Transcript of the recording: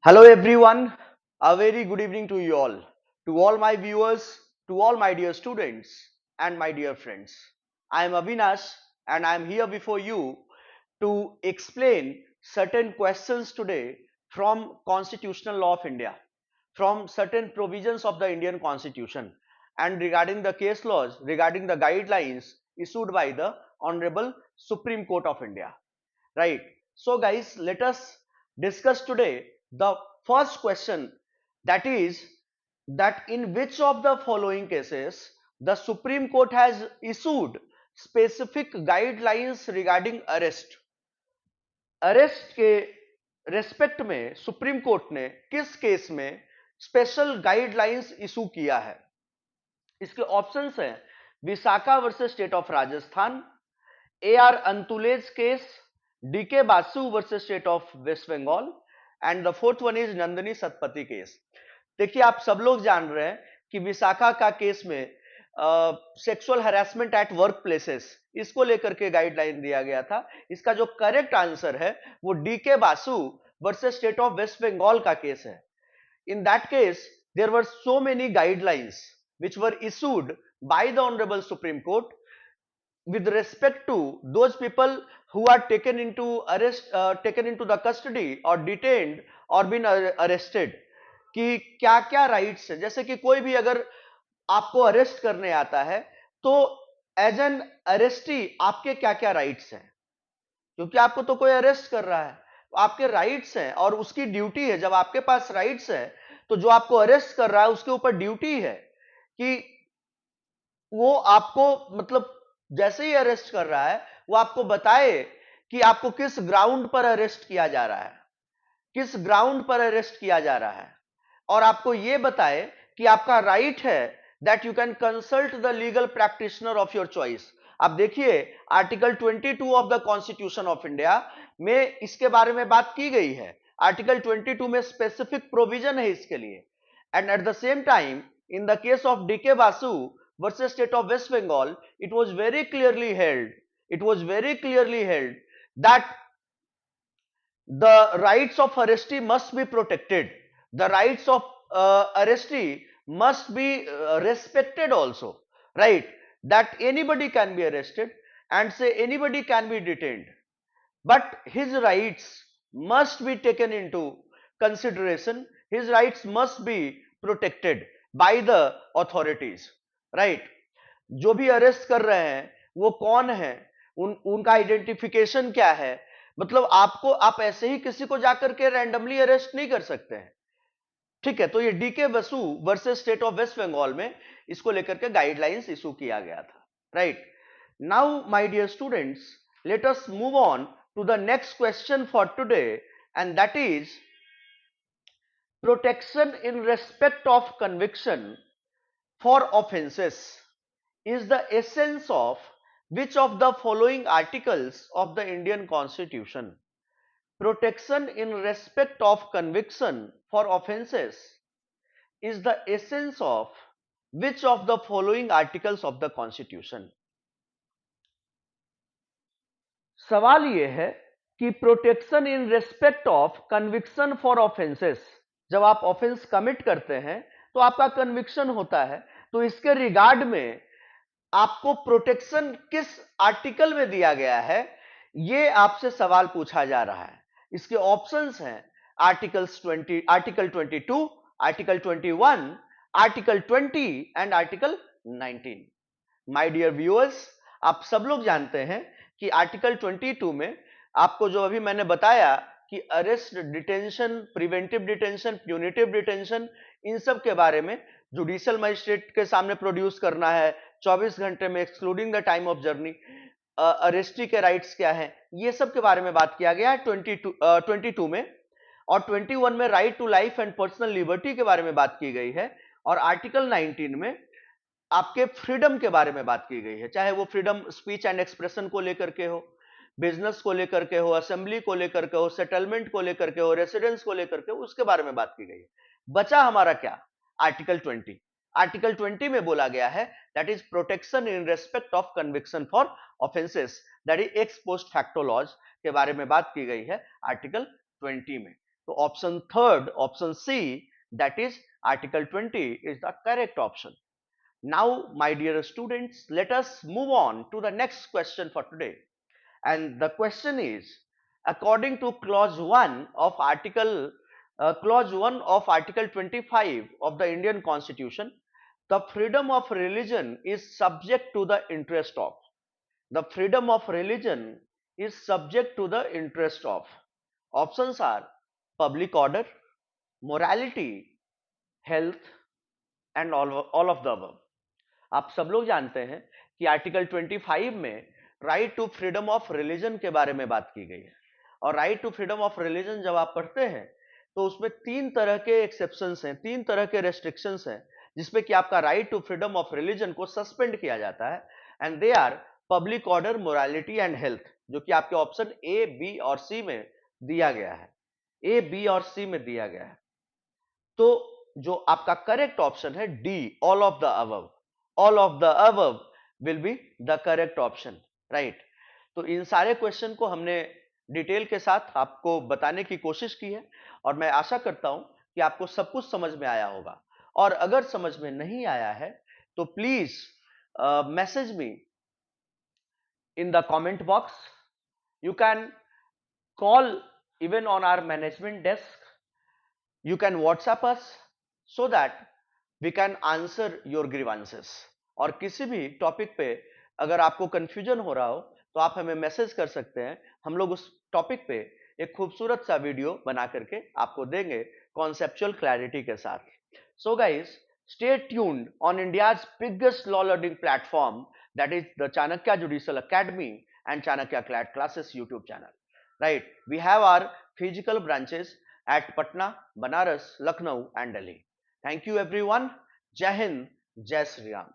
Hello everyone, a very good evening to all my viewers, to all my dear students and my dear friends. I am Avinash and I am here before you to explain certain questions today from Constitutional Law of India, from certain provisions of the Indian Constitution and regarding the case laws, regarding the guidelines issued by the Honorable Supreme Court of India. Right. So guys, let us discuss today the first question, that is that in which of the following cases the Supreme Court has issued specific guidelines regarding arrest. Arrest के respect में supreme court ने किस case में special guidelines issue किया है। इसके options हैं Vishakha versus state of Rajasthan, AR Antulay's case, DK Basu versus state of West Bengal and the fourth one is Nandini Satpathy case. देखिए, आप सब लोग जान रहे हैं कि विशाखा का केस में sexual harassment at work places, इसको लेकर के गाइडलाइन दिया गया था। इसका जो करेक्ट आंसर है वो DK Basu versus state of West Bengal का केस है। In that case there were so many guidelines which were issued by the Honorable Supreme Court with respect to those people who are taken into the custody or detained or been arrested, कि क्या क्या rights है। जैसे कि कोई भी अगर आपको अरेस्ट करने आता है तो एज एन अरेस्टी आपके क्या क्या राइट्स हैं, क्योंकि आपको तो कोई अरेस्ट कर रहा है, तो आपके राइट्स हैं और उसकी ड्यूटी है। जब आपके पास राइट्स है तो जो आपको अरेस्ट कर रहा है उसके ऊपर ड्यूटी है कि वो आपको मतलब जैसे ही अरेस्ट कर रहा है वो आपको बताए कि आपको किस ग्राउंड पर अरेस्ट किया जा रहा है, किस ग्राउंड पर अरेस्ट किया जा रहा है, और आपको यह बताए कि आपका राइट है that you can consult the legal practitioner of your choice. आप देखिए article 22 of the constitution of India में इसके बारे में बात की गई है। आर्टिकल 22 में स्पेसिफिक प्रोविजन है इसके लिए। And at the same time in the case of DK Basu versus state of West Bengal, it was very clearly held that the rights of arrestee must be protected. The rights of arrestee must be respected also, right? That anybody can be arrested and say anybody can be detained, but his rights must be taken into consideration. His rights must be protected by the authorities, right. जो भी arrest कर रहे हैं वो कौन है, उनका identification क्या है, मतलब आप ऐसे ही किसी को जाकर के रैंडमली अरेस्ट नहीं कर सकते हैं, ठीक है। तो ये DK Basu versus state of West Bengal में इसको लेकर के गाइडलाइंस इशू किया गया था, right. Now my dear students, let us move on to the next question for today and that is protection in respect of conviction for offenses is the essence of which of the following articles of the Indian Constitution? Protection in respect of conviction for offenses is the essence of which of the following articles of the Constitution? सवाल यह है कि protection in respect of conviction for offences, जब आप offence commit करते हैं तो आपका कन्विक्शन होता है, तो इसके रिगार्ड में आपको प्रोटेक्शन किस आर्टिकल में दिया गया है, यह आपसे सवाल पूछा जा रहा है। इसके ऑप्शंस हैं article 22, article 21, article 20 and article 19। My dear viewers, आप सब लोग जानते हैं कि आर्टिकल 22 में आपको जो अभी मैंने बताया कि arrest, detention, preventive detention, punitive detention, इन सब के बारे में जुडिशियल मजिस्ट्रेट के सामने प्रोड्यूस करना है 24 घंटे में excluding the time of journey. Arrestee के राइट्स क्या है, ये सब के बारे में बात किया गया है 22 में, और 21 में right to life and personal liberty के बारे में बात की गई है, और आर्टिकल 19 में आपके फ्रीडम के बारे में बात की गई है, चाहे वो फ्रीडम स्पीच एंड एक्सप्रेशन को लेकर के हो, बिजनेस को लेकर के हो, असेंबली को लेकर के हो, सेटलमेंट को लेकर के हो, रेसिडेंस को लेकर के हो, उसके बारे में बात की गई है। बचा हमारा क्या, आर्टिकल 20। आर्टिकल 20 में बोला गया है that is protection in respect of conviction for offences, that is ex post facto laws के बारे में बात की गई है आर्टिकल 20 में। तो option third, option C, that is article 20 is the correct option. Now my dear students, let us move on to the next question for today. And the question is, according to clause 1 of article 25 of the Indian Constitution, the freedom of religion is subject to the interest of. The freedom of religion is subject to the interest of. Options are public order, morality, health, and all of the above. आप सब लोग जानते हैं कि article 25 में right to freedom of religion के बारे में बात की गई है। और right to freedom of religion जब आप पढ़ते हैं तो उसमें तीन तरह के एक्सेप्शंस हैं, तीन तरह के रेस्ट्रिक्शंस हैं, जिसमें कि आपका right to freedom of religion को सस्पेंड किया जाता है। And they are public order, morality and health, जो कि आपके ऑप्शन ए, बी और सी में दिया गया है। ए, बी और सी में दिया गया है। तो जो आपका करेक्ट ऑप्शन है D, all of the above, all of the above will be the correct option, right. तो इन सारे क्वेश्चन को हमने डिटेल के साथ आपको बताने की कोशिश की है और मैं आशा करता हूं कि आपको सब कुछ समझ में आया होगा। और अगर समझ में नहीं आया है तो please message me in the comment box. You can call even on our management desk. You can WhatsApp us so that we can answer your grievances. और किसी भी टॉपिक पे अगर आपको कंफ्यूजन हो रहा हो तो आप हमें मैसेज कर सकते हैं। हम लोग उस टॉपिक पे एक खूबसूरत सा वीडियो बना करके आपको देंगे कॉन्सेप्चुअल क्लैरिटी के साथ। So guys, stay tuned on India's biggest law learning platform, that is the Chanakya Judicial Academy and Chanakya CLAT Classes YouTube channel. Right, we have our physical branches at Patna, Banaras, Lucknow and Delhi. Thank you everyone. Jai Hind, Jai Shri Ram.